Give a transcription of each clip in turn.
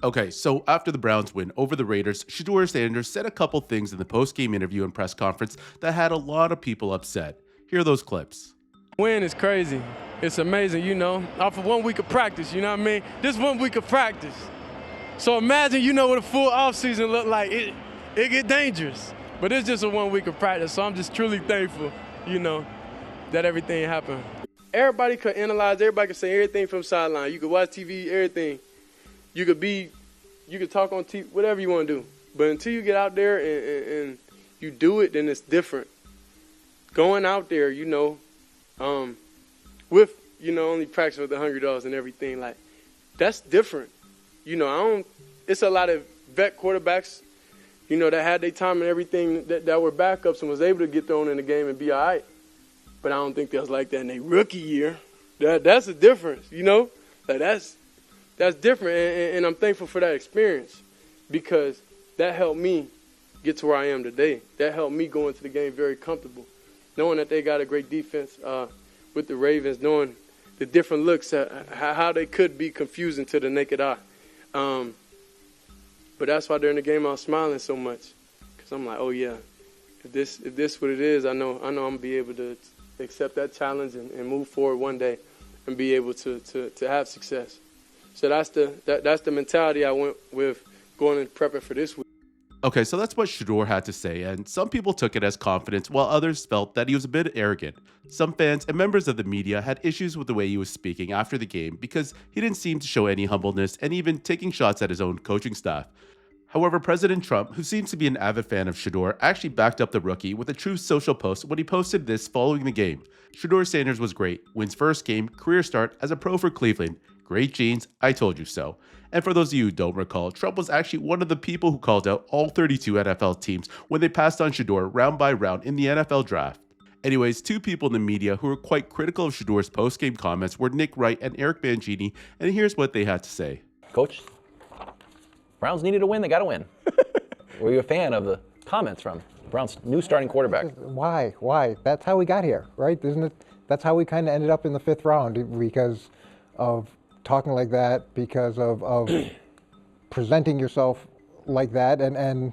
Okay, so after the Browns win over the Raiders, Shedeur Sanders said a couple things in the post-game interview and press conference that had a lot of people upset. Here are those clips. Win is crazy. It's amazing, off of 1 week of practice, you know what I mean? This 1 week of practice. So imagine, what a full offseason look like. It get dangerous. But it's just a 1 week of practice, so I'm just truly thankful, that everything happened. Everybody could analyze, everybody could say everything from sideline. You could watch TV, everything. You could talk on TV, whatever you want to do. But until you get out there and you do it, then it's different. Going out there, with, only practice with the $100 and everything, like, that's different. It's a lot of vet quarterbacks, that had their time and everything that were backups and was able to get thrown in the game and be all right. But I don't think that was like that in their rookie year. That's a difference, Like, that's different, and I'm thankful for that experience because that helped me get to where I am today. That helped me go into the game very comfortable, knowing that they got a great defense with the Ravens, knowing the different looks, how they could be confusing to the naked eye. But that's why during the game I was smiling so much because I'm like, oh, yeah, if this what it is, I know I'm going to be able to accept that challenge and move forward one day and be able to have success. So that's the mentality I went with going and prepping for this week. Okay, so that's what Shedeur had to say, and some people took it as confidence, while others felt that he was a bit arrogant. Some fans and members of the media had issues with the way he was speaking after the game because he didn't seem to show any humbleness and even taking shots at his own coaching staff. However, President Trump, who seems to be an avid fan of Shedeur, actually backed up the rookie with a true social post when he posted this following the game. Shedeur Sanders was great, wins first game, career start as a pro for Cleveland. Great genes, I told you so. And for those of you who don't recall, Trump was actually one of the people who called out all 32 NFL teams when they passed on Shedeur round by round in the NFL draft. Anyways, two people in the media who were quite critical of Shedeur's post-game comments were Nick Wright and Eric Mangini, and here's what they had to say. Coach, Browns needed a win, they got to win. Were you a fan of the comments from Browns' new starting quarterback? Why? That's how we got here, right? Isn't it? That's how we kind of ended up in the 5th round because of talking like that, because of presenting yourself like that, and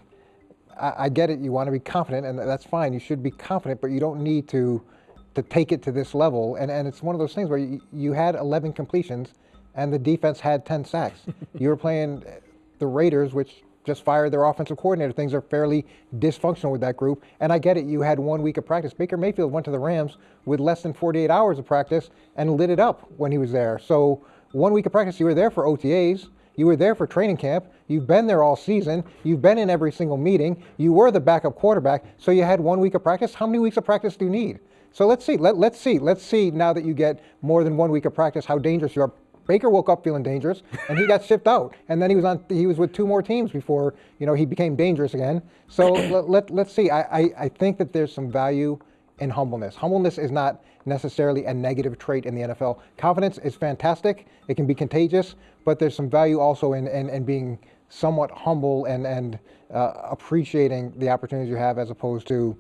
I get it. You want to be confident, and that's fine. You should be confident, but you don't need to take it to this level. And it's one of those things where you had 11 completions, and the defense had 10 sacks. You were playing the Raiders, which just fired their offensive coordinator. Things are fairly dysfunctional with that group, and I get it. You had 1 week of practice. Baker Mayfield went to the Rams with less than 48 hours of practice and lit it up when he was there. So 1 week of practice, you were there for OTAs. You were there for training camp. You've been there all season. You've been in every single meeting. You were the backup quarterback. So you had 1 week of practice. How many weeks of practice do you need? So let's see. Let's see now that you get more than 1 week of practice how dangerous you are. Baker woke up feeling dangerous, and he got shipped out. And then he was with 2 more teams before he became dangerous again. So let's see. I think that there's some value in humbleness. Humbleness is not necessarily a negative trait in the NFL. Confidence is fantastic. It can be contagious, but there's some value also in being somewhat humble and appreciating the opportunities you have as opposed to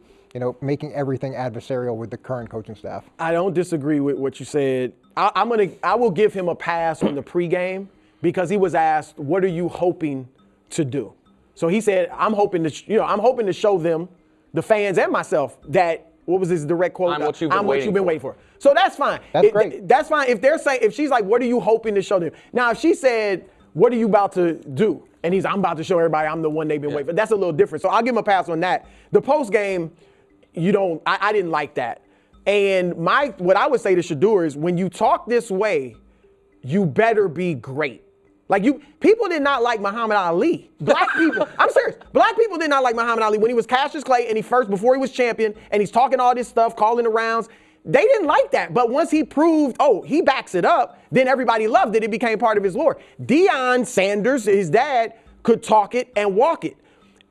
making everything adversarial with the current coaching staff. I don't disagree with what you said. I will give him a pass on the pregame because he was asked, "What are you hoping to do?" So he said, "I'm hoping to show them, the fans and myself, that." What was his direct quote? I'm what you've been waiting for. So that's fine. That's great. That's fine if she's like, "What are you hoping to show them?" Now, if she said, "What are you about to do?" and I'm about to show everybody I'm the one they've been waiting for. That's a little different. So I'll give him a pass on that. The post game, I didn't like that. And what I would say to Shedeur is, when you talk this way, you better be great. Like people did not like Muhammad Ali. Black people, I'm serious. Black people did not like Muhammad Ali when he was Cassius Clay and before he was champion and he's talking all this stuff, calling the rounds. They didn't like that. But once he proved, he backs it up, then everybody loved it. It became part of his lore. Deion Sanders, his dad, could talk it and walk it.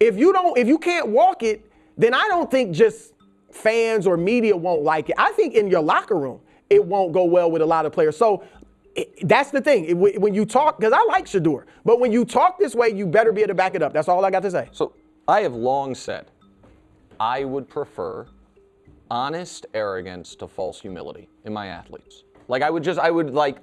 If you can't walk it, then I don't think just fans or media won't like it. I think in your locker room, it won't go well with a lot of players. So that's the thing. When you talk, because I like Shedeur, but when you talk this way, you better be able to back it up. That's all I got to say. So I have long said I would prefer honest arrogance to false humility in my athletes. Like I would like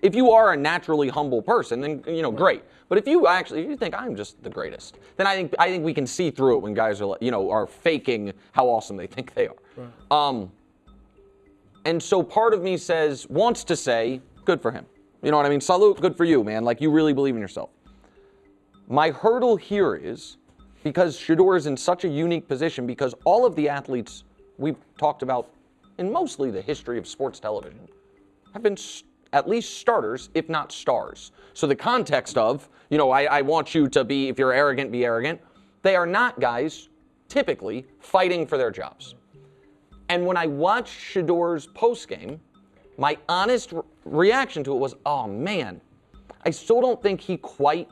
if you are a naturally humble person, then great. But if you think I'm just the greatest, then I think we can see through it when guys are are faking how awesome they think they are. Right. And so part of me wants to say, good for him. You know what I mean? Salute, good for you, man. Like you really believe in yourself. My hurdle here is because Shedeur is in such a unique position because all of the athletes we've talked about in mostly the history of sports television have been at least starters, if not stars. So the context of, I want you to be, if you're arrogant, be arrogant. They are not guys typically fighting for their jobs. And when I watched Shedeur's postgame, my honest reaction to it was, oh man, I still don't think he quite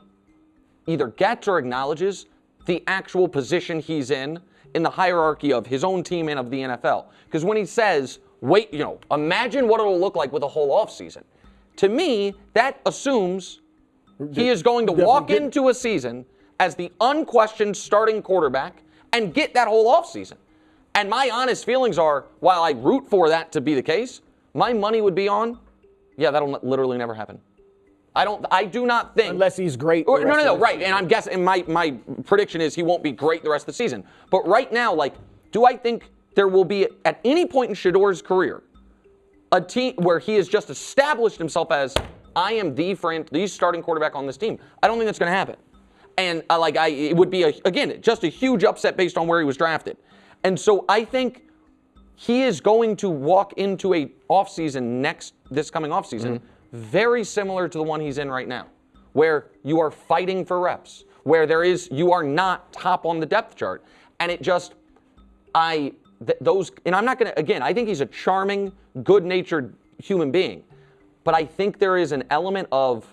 either gets or acknowledges the actual position he's in the hierarchy of his own team and of the NFL. Because when he says, wait, imagine what it'll look like with a whole offseason. To me, that assumes he is going to walk into a season as the unquestioned starting quarterback and get that whole offseason. And my honest feelings are, while I root for that to be the case, my money would be on, yeah, that'll literally never happen. I do not think. Unless he's great. No, right. And I'm guessing, my prediction is he won't be great the rest of the season. But right now, do I think there will be, at any point in Shedeur's career, a team where he has just established himself as, I am the starting quarterback on this team? I don't think that's going to happen. And it would be, again, just a huge upset based on where he was drafted. And so I think he is going to walk into a offseason this coming offseason very similar to the one he's in right now, where you are fighting for reps, where you are not top on the depth chart. And it just, and I'm not going to, again, I think he's a charming, good-natured human being. But I think there is an element of,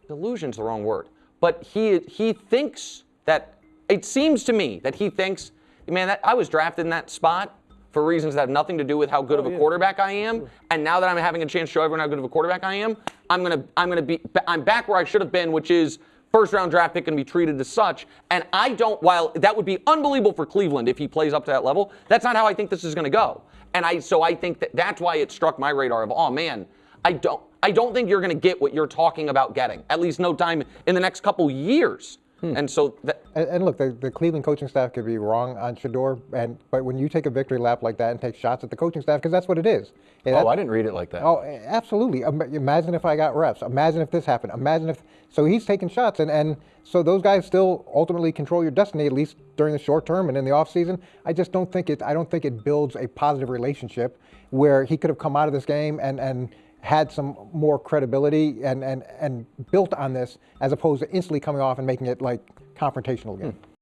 delusion's the wrong word, but he thinks that, it seems to me that he thinks, man, I was drafted in that spot for reasons that have nothing to do with how good of a quarterback I am. And now that I'm having a chance to show everyone how good of a quarterback I am, I'm back where I should have been, which is first round draft pick and be treated as such. And while that would be unbelievable for Cleveland if he plays up to that level, that's not how I think this is going to go. And so I think that's why it struck my radar of, oh man, I don't think you're going to get what you're talking about getting, at least no time in the next couple years. And so, and look, the Cleveland coaching staff could be wrong on Shedeur, but when you take a victory lap like that and take shots at the coaching staff, because that's what it is. I didn't read it like that. Oh, absolutely. Imagine if I got reps. Imagine if this happened. So he's taking shots, and so those guys still ultimately control your destiny, at least during the short term and in the offseason. I don't think it builds a positive relationship where he could have come out of this game and had some more credibility and built on this, as opposed to instantly coming off and making it confrontational again.